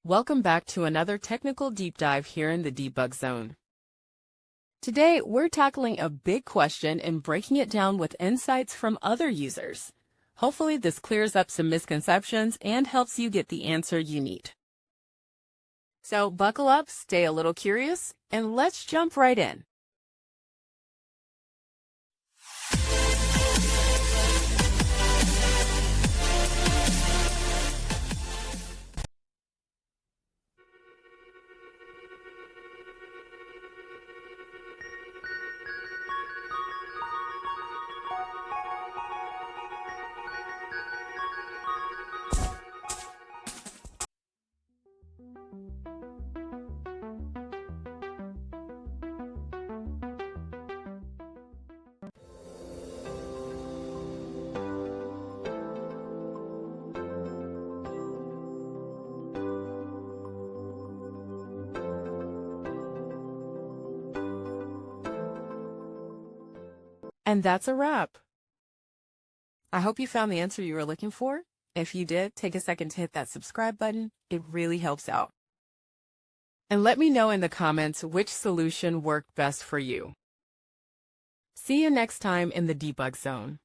Welcome back to another technical deep dive here in the debug zone. Today, we're tackling a big question and breaking it down with insights from other users. Hopefully, this clears up some misconceptions and helps you get the answer you need. So buckle up, stay a little curious, and let's jump right in. And that's a wrap. I hope you found the answer you were looking for. If you did, take a second to hit that subscribe button. It really helps out. And let me know in the comments which solution worked best for you. See you next time in the debug zone.